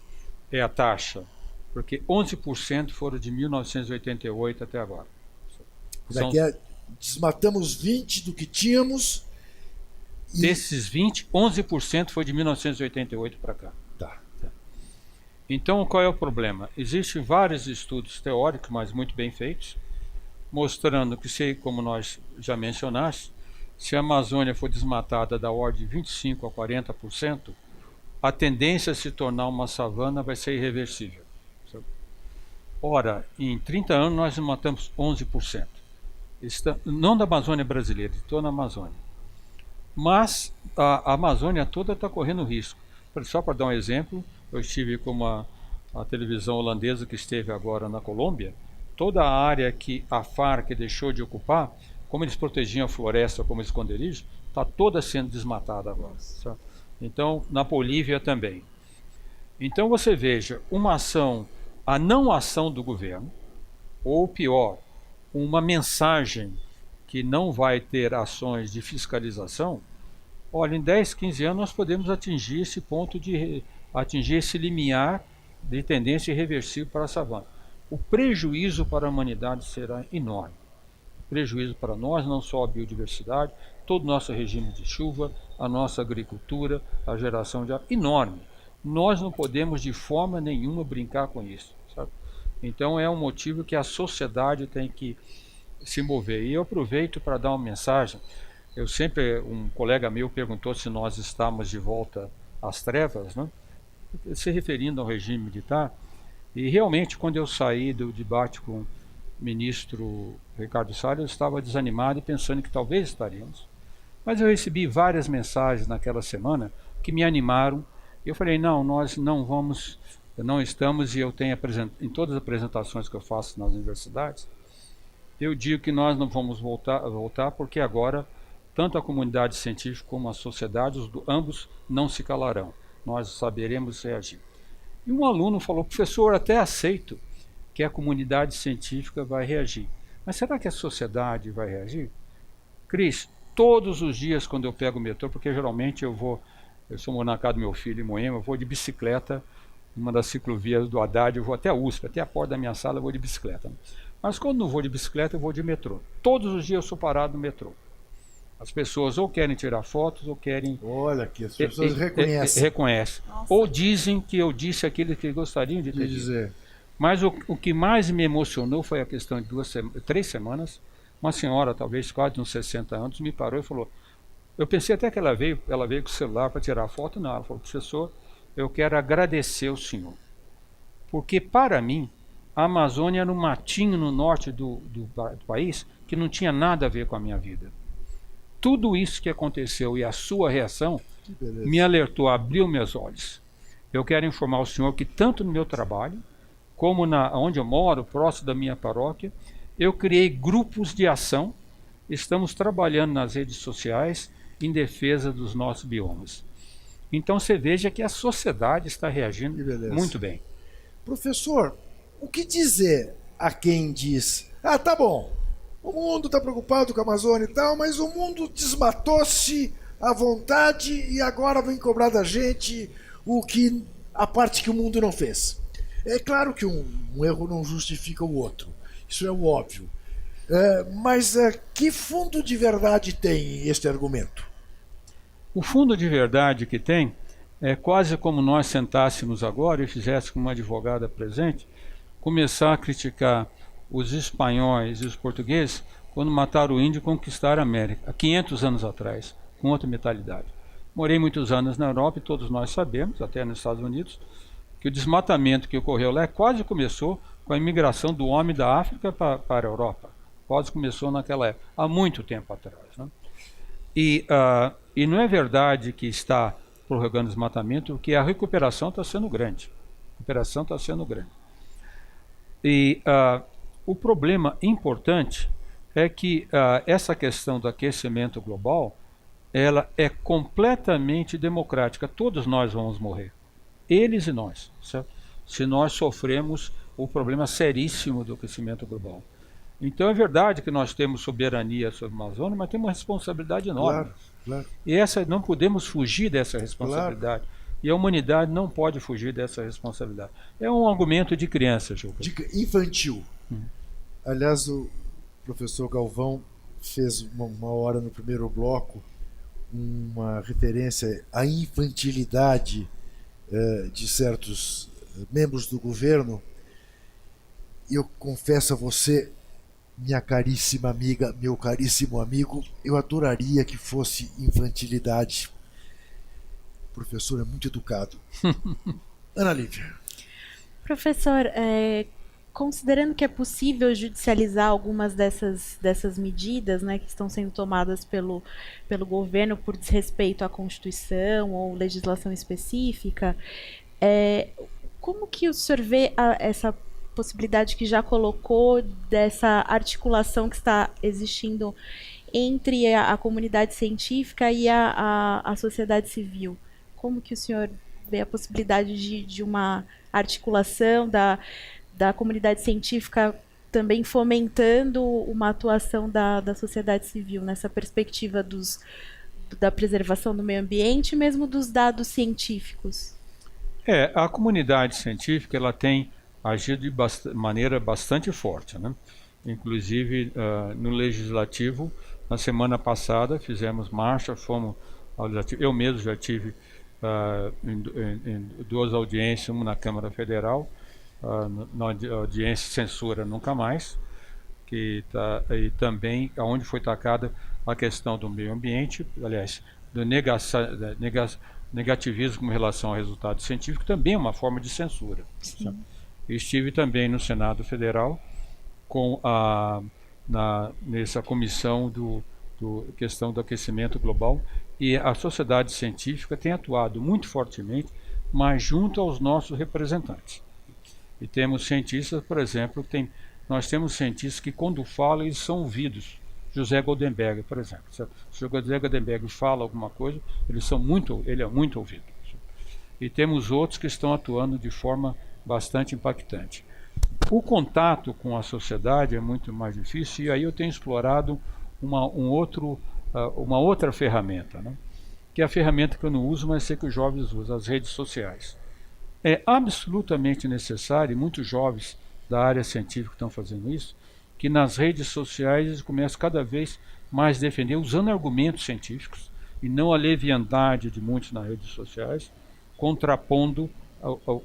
é a taxa, porque 11% foram de 1988 até agora. Desmatamos 20 do que tínhamos. Desses 20, 11% foi de 1988 para cá. Tá. Então, qual é o problema? Existem vários estudos teóricos, mas muito bem feitos, mostrando que, como nós já mencionaste, se a Amazônia for desmatada da ordem de 25% a 40%, a tendência a se tornar uma savana vai ser irreversível. Ora, em 30 anos nós desmatamos 11%. Não da Amazônia brasileira, de toda a Amazônia. Mas a Amazônia toda está correndo risco. Só para dar um exemplo, eu estive com a televisão holandesa que esteve agora na Colômbia. Toda a área que a Farc deixou de ocupar, como eles protegiam a floresta como esconderijo, está toda sendo desmatada agora. Certo? Então, na Bolívia também. Então você veja, uma ação, a não ação do governo, ou pior, uma mensagem que não vai ter ações de fiscalização. Olha, em 10, 15 anos nós podemos atingir esse ponto de atingir esse limiar de tendência irreversível para a savana. O prejuízo para a humanidade será enorme. Prejuízo para nós, não só a biodiversidade, todo o nosso regime de chuva, a nossa agricultura, a geração de água, enorme. Nós não podemos de forma nenhuma brincar com isso, sabe? Então é um motivo que a sociedade tem que se mover. E eu aproveito para dar uma mensagem. Um colega meu perguntou se nós estamos de volta às trevas, né? Se referindo ao regime militar. E realmente, quando eu saí do debate com o ministro Ricardo Salles, eu estava desanimado e pensando que talvez estaríamos. Mas eu recebi várias mensagens naquela semana que me animaram. Eu falei, não, nós não estamos, e eu tenho em todas as apresentações que eu faço nas universidades, eu digo que nós não vamos voltar porque agora tanto a comunidade científica como a sociedade, ambos não se calarão. Nós saberemos reagir. E um aluno falou, professor, até aceito que a comunidade científica vai reagir. Mas será que a sociedade vai reagir? Cris, todos os dias quando eu pego o metrô, porque geralmente eu sou morar na casa do meu filho em Moema, eu vou de bicicleta numa das ciclovias do Haddad, eu vou até a USP, até a porta da minha sala, eu vou de bicicleta. Né? Mas quando não vou de bicicleta, eu vou de metrô. Todos os dias eu sou parado no metrô. As pessoas ou querem tirar fotos ou querem... Olha aqui, as pessoas reconhecem. Reconhecem. Ou dizem que eu disse aquilo que gostariam de ter dito. Mas o que mais me emocionou foi a questão de 3 semanas. Uma senhora, talvez quase uns 60 anos, me parou e falou... Eu pensei até que ela veio com o celular para tirar foto. Não, ela falou, professor, eu quero agradecer ao senhor. Porque, para mim, a Amazônia era um matinho no norte do país que não tinha nada a ver com a minha vida. Tudo isso que aconteceu e a sua reação me alertou, abriu meus olhos. Eu quero informar ao senhor que tanto no meu trabalho, como onde eu moro, próximo da minha paróquia, eu criei grupos de ação, estamos trabalhando nas redes sociais em defesa dos nossos biomas. Então você veja que a sociedade está reagindo muito bem. Professor, o que dizer a quem diz, tá bom, o mundo está preocupado com a Amazônia e tal, mas o mundo desmatou-se à vontade e agora vem cobrar da gente a parte que o mundo não fez. É claro que um erro não justifica o outro, isso é o óbvio. Mas que fundo de verdade tem este argumento? O fundo de verdade que tem é quase como nós sentássemos agora e fizéssemos com uma advogada presente, começar a criticar os espanhóis e os portugueses quando mataram o índio e conquistaram a América, há 500 anos atrás, com outra mentalidade. Morei muitos anos na Europa e todos nós sabemos, até nos Estados Unidos, que o desmatamento que ocorreu lá quase começou com a imigração do homem da África para a Europa. Quase começou naquela época, há muito tempo atrás. Né? E não é verdade que está prorrogando o desmatamento, porque a recuperação está sendo grande. E o problema importante é que essa questão do aquecimento global, ela é completamente democrática. Todos nós vamos morrer. Eles e nós. Certo? Se nós sofremos o problema seríssimo do aquecimento global. Então é verdade que nós temos soberania sobre a Amazônia, mas temos uma responsabilidade enorme. Claro. E não podemos fugir dessa responsabilidade. Claro. E a humanidade não pode fugir dessa responsabilidade. É um argumento de criança, Gilberto. Infantil. Aliás, o professor Galvão fez uma hora no primeiro bloco uma referência à infantilidade de certos membros do governo. Eu confesso a você, minha caríssima amiga, meu caríssimo amigo, eu adoraria que fosse infantilidade. O professor é muito educado. Ana Lívia. Professor, considerando que é possível judicializar algumas dessas medidas, né, que estão sendo tomadas pelo governo por desrespeito à Constituição ou legislação específica, como que o senhor vê essa possibilidade que já colocou dessa articulação que está existindo entre a comunidade científica e a sociedade civil? Como que o senhor vê a possibilidade de uma articulação da comunidade científica também fomentando uma atuação da sociedade civil nessa perspectiva da preservação do meio ambiente e mesmo dos dados científicos? A comunidade científica ela tem agido de maneira bastante forte, né? Inclusive no Legislativo, na semana passada fizemos marcha, fomos ao Legislativo. Eu mesmo já tive em 2 audiências, uma na Câmara Federal, na audiência de censura Nunca Mais, e também onde foi tacada a questão do meio ambiente, aliás, do negativismo com relação ao resultado científico, também é uma forma de censura. Estive também no Senado Federal com nessa comissão do questão do aquecimento global, e a sociedade científica tem atuado muito fortemente, mas junto aos nossos representantes. E temos cientistas, por exemplo, nós temos cientistas que quando falam eles são ouvidos. José Goldenberg, por exemplo. Se o José Goldenberg fala alguma coisa, ele é muito ouvido. E temos outros que estão atuando de forma bastante impactante. O contato com a sociedade é muito mais difícil, e aí eu tenho explorado uma outra ferramenta, né? Que é a ferramenta que eu não uso, mas sei que os jovens usam, as redes sociais. é absolutamente necessário, e muitos jovens da área científica estão fazendo isso, que nas redes sociais eles começam cada vez mais a defender, usando argumentos científicos, e não a leviandade de muitos nas redes sociais, contrapondo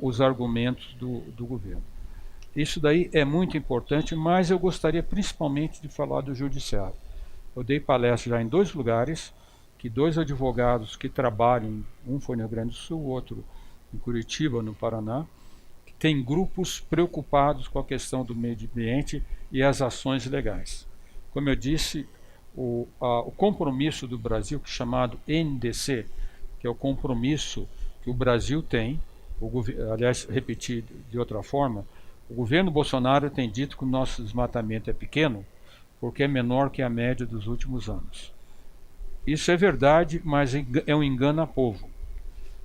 os argumentos do governo. Isso daí é muito importante, mas eu gostaria principalmente de falar do judiciário. Eu dei palestra já em 2 lugares, que 2 advogados que trabalham, um foi no Rio Grande do Sul, o outro em Curitiba, no Paraná, que tem grupos preocupados com a questão do meio ambiente e as ações legais. Como eu disse, o compromisso do Brasil, que é chamado NDC, que é o compromisso que o Brasil tem, aliás, repetir de outra forma, o governo Bolsonaro tem dito que o nosso desmatamento é pequeno, porque é menor que a média dos últimos anos. Isso é verdade, mas é um engano a povo,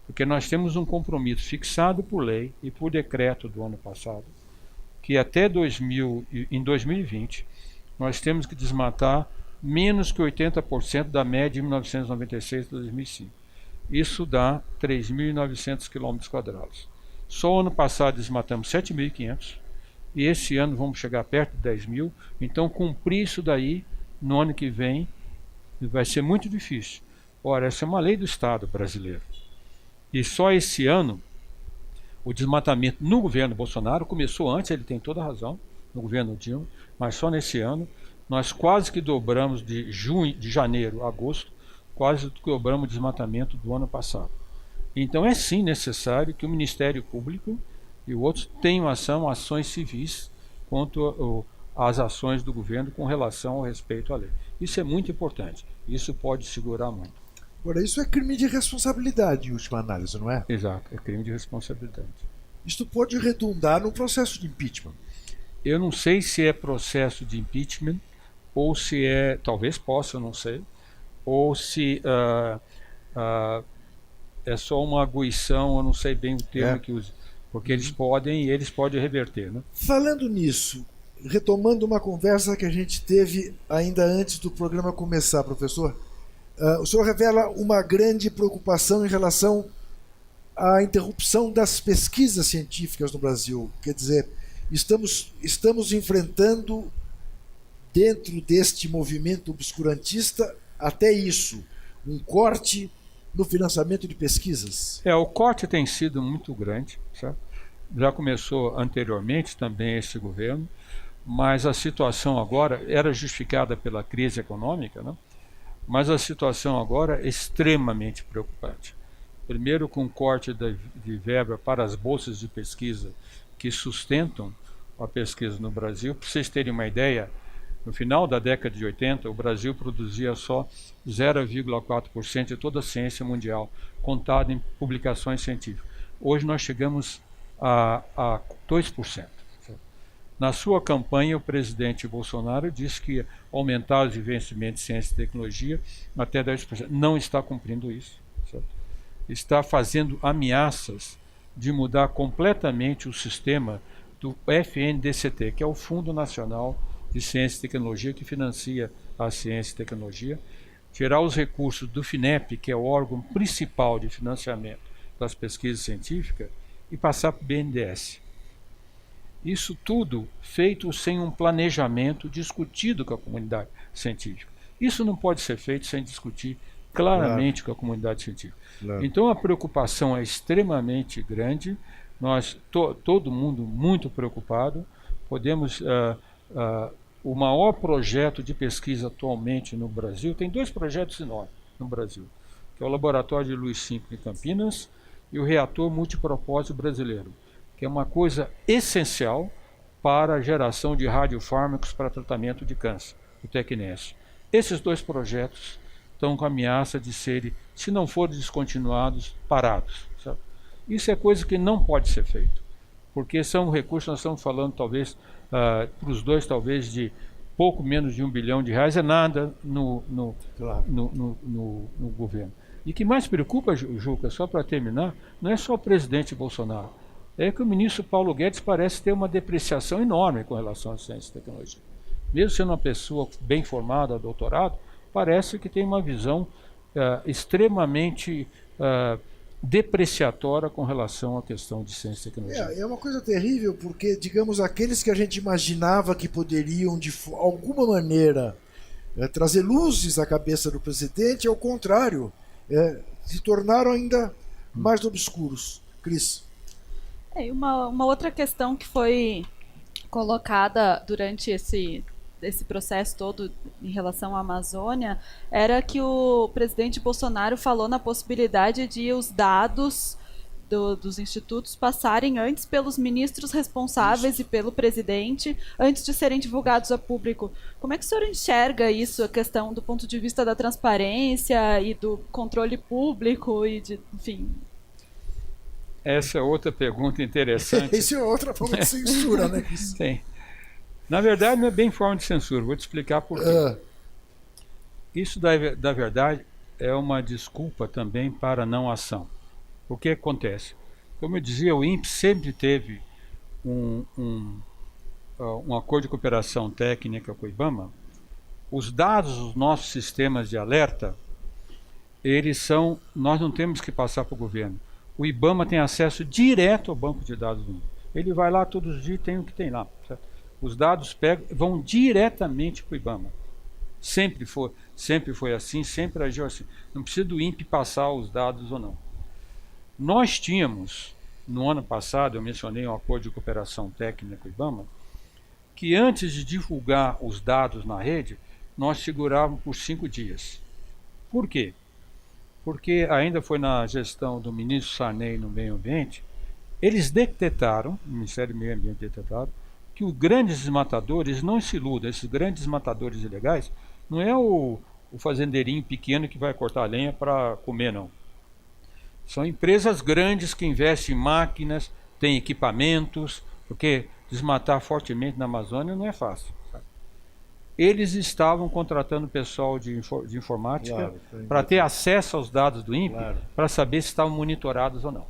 porque nós temos um compromisso fixado por lei e por decreto do ano passado, que até em 2020 nós temos que desmatar menos que 80% da média de 1996 a 2005. Isso dá 3.900 km². Só o ano passado desmatamos 7.500 e esse ano vamos chegar perto de 10.000. Então cumprir isso daí no ano que vem vai ser muito difícil. Ora, essa é uma lei do Estado brasileiro. E só esse ano o desmatamento no governo Bolsonaro começou antes, ele tem toda a razão, no governo Dilma, mas só nesse ano nós quase que dobramos de janeiro a agosto, quase que dobramos o desmatamento do ano passado. Então é sim necessário que o Ministério Público e outros tenham ações civis quanto às ações do governo com relação ao respeito à lei. Isso é muito importante, isso pode segurar muito. Agora, isso é crime de responsabilidade, em última análise, não é? Exato, é crime de responsabilidade. Isto pode redundar no processo de impeachment. Eu não sei se é processo de impeachment, ou se é, talvez possa, eu não sei, ou se é só uma arguição, eu não sei bem o termo que usa, porque eles podem reverter, né? Falando nisso, retomando uma conversa que a gente teve ainda antes do programa começar, professor, o senhor revela uma grande preocupação em relação à interrupção das pesquisas científicas no Brasil. Quer dizer, estamos enfrentando, dentro deste movimento obscurantista, até isso, um corte no financiamento de pesquisas. O corte tem sido muito grande, certo? Já começou anteriormente também esse governo, mas a situação agora era justificada pela crise econômica, né? Mas a situação agora é extremamente preocupante. Primeiro, com o corte de verba para as bolsas de pesquisa que sustentam a pesquisa no Brasil. Para vocês terem uma ideia, no final da década de 80, o Brasil produzia só 0,4% de toda a ciência mundial, contada em publicações científicas. Hoje nós chegamos a 2%. Na sua campanha, o presidente Bolsonaro disse que ia aumentar os investimentos em ciência e tecnologia até 10%. Não está cumprindo isso. Certo? Está fazendo ameaças de mudar completamente o sistema do FNDCT, que é o Fundo Nacional de Ciência e Tecnologia, que financia a ciência e tecnologia, tirar os recursos do FINEP, que é o órgão principal de financiamento das pesquisas científicas, e passar para o BNDES. Isso tudo feito sem um planejamento discutido com a comunidade científica. Isso não pode ser feito sem discutir claramente com a comunidade científica. Então a preocupação é extremamente grande, todo mundo muito preocupado. Podemos, o maior projeto de pesquisa atualmente no Brasil, tem 2 projetos enormes no Brasil, que é o Laboratório de Luz 5 de Campinas e o Reator Multipropósito Brasileiro, que é uma coisa essencial para a geração de radiofármacos para tratamento de câncer, o Tecnes. Esses 2 projetos estão com a ameaça de serem, se não forem descontinuados, parados. Sabe? Isso é coisa que não pode ser feito, porque são recursos, nós estamos falando talvez, para os 2 talvez de pouco menos de R$1 bilhão, é nada no governo. E o que mais preocupa, Juca, só para terminar, não é só o presidente Bolsonaro, é que o ministro Paulo Guedes parece ter uma depreciação enorme com relação à ciência e tecnologia. Mesmo sendo uma pessoa bem formada, doutorado, parece que tem uma visão extremamente depreciatória com relação à questão de ciência e tecnologia. É uma coisa terrível, porque, digamos, aqueles que a gente imaginava que poderiam, de alguma maneira, trazer luzes à cabeça do presidente, ao contrário, se tornaram ainda mais obscuros. Cris. E uma outra questão que foi colocada durante esse processo todo em relação à Amazônia era que o presidente Bolsonaro falou na possibilidade de os dados dos institutos passarem antes pelos ministros responsáveis e pelo presidente, antes de serem divulgados a público. Como é que o senhor enxerga isso, a questão do ponto de vista da transparência e do controle público e enfim... Essa é outra pergunta interessante. Isso é outra forma de censura, né? Sim. Na verdade, não é bem forma de censura. Vou te explicar por quê. Isso, da verdade, é uma desculpa também para não ação. O que acontece? Como eu dizia, o INPE sempre teve um acordo de cooperação técnica com o IBAMA. Os dados dos nossos sistemas de alerta, nós não temos que passar para o governo. O IBAMA tem acesso direto ao banco de dados do INPE. Ele vai lá todos os dias e tem o que tem lá. Certo? Os dados vão diretamente para o IBAMA. Sempre foi assim, sempre agiu assim. Não precisa do INPE passar os dados ou não. Nós tínhamos, no ano passado, eu mencionei um acordo de cooperação técnica com o IBAMA, que antes de divulgar os dados na rede, nós segurávamos por 5 dias. Por quê? Porque ainda foi na gestão do ministro Sarney no meio ambiente, eles detetaram, o Ministério do Meio Ambiente detetaram, que os grandes desmatadores, não se iludam, esses grandes desmatadores ilegais, não é o fazendeirinho pequeno que vai cortar a lenha para comer, não. São empresas grandes que investem em máquinas, têm equipamentos, porque desmatar fortemente na Amazônia não é fácil. Sabe? Eles estavam contratando pessoal de informática para ter acesso aos dados do INPE, para saber se estavam monitorados ou não.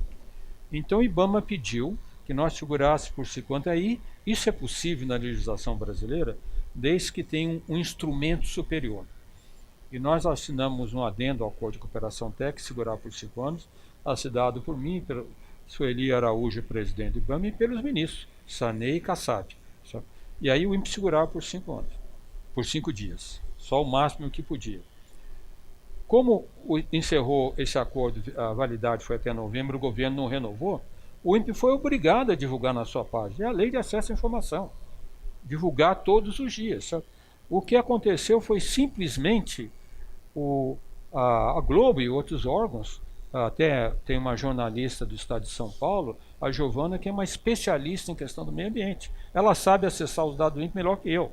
Então o IBAMA pediu que nós segurássemos por si quanto aí. Isso é possível na legislação brasileira, desde que tenha um instrumento superior. E nós assinamos um adendo ao Acordo de Cooperação Técnica, segurar por 5 anos, assinado por mim, pelo Sueli Araújo, presidente do IBAMA, e pelos ministros, Sarney e Kassab. E aí o INPE segurava por 5 anos, por 5 dias, só o máximo que podia. Como encerrou esse acordo, a validade foi até novembro, o governo não renovou, o INPE foi obrigado a divulgar na sua página. É a lei de acesso à informação. Divulgar todos os dias. Sabe? O que aconteceu foi simplesmente a Globo e outros órgãos, até tem uma jornalista do estado de São Paulo, a Giovana, que é uma especialista em questão do meio ambiente. Ela sabe acessar os dados do INPE melhor que eu.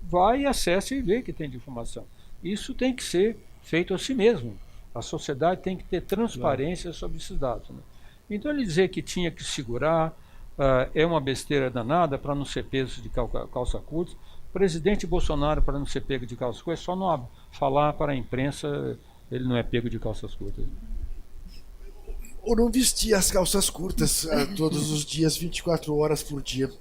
Vai e acessa e vê que tem de informação. Isso tem que ser feito a si mesmo. A sociedade tem que ter transparência sobre esses dados. Né? Então ele dizer que tinha que segurar é uma besteira danada para não ser peso de calça curta. O presidente Bolsonaro, para não ser pego de calças curtas, só não falar para a imprensa, ele não é pego de calças curtas. Ou não vestir as calças curtas todos os dias, 24 horas por dia.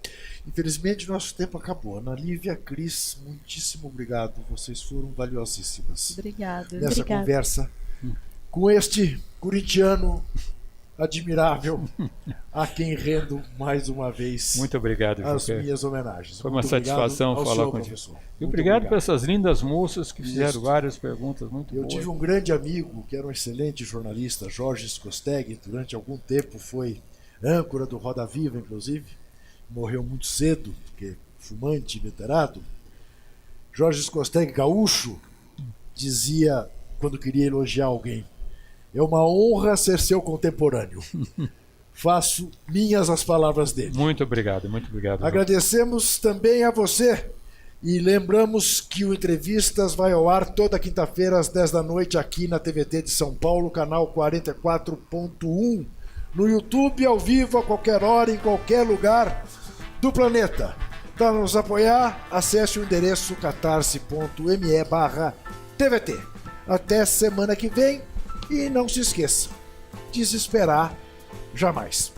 Infelizmente, nosso tempo acabou. Ana Lívia, Cris, muitíssimo obrigado. Vocês foram valiosíssimas. Obrigada. Nessa conversa com este corintiano admirável, a quem rendo mais uma vez muito obrigado, as minhas homenagens. Foi uma satisfação falar contigo. E obrigado por essas lindas moças que fizeram várias perguntas muito boas. Eu tive um grande amigo, que era um excelente jornalista, Jorge Skosteg, durante algum tempo foi âncora do Roda Viva, inclusive. Morreu muito cedo, porque fumante, veterado. Jorge Skosteg, gaúcho, dizia, quando queria elogiar alguém: é uma honra ser seu contemporâneo. Faço minhas as palavras dele. Muito obrigado, muito obrigado. Agradecemos também a você e lembramos que o Entrevistas vai ao ar toda quinta-feira às 10 da noite aqui na TVT de São Paulo, canal 44.1, no YouTube, ao vivo, a qualquer hora, em qualquer lugar do planeta. Para nos apoiar, acesse o endereço catarse.me/TVT. Até semana que vem. E não se esqueça, desesperar jamais.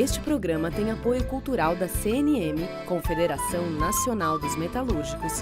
Este programa tem apoio cultural da CNM, Confederação Nacional dos Metalúrgicos.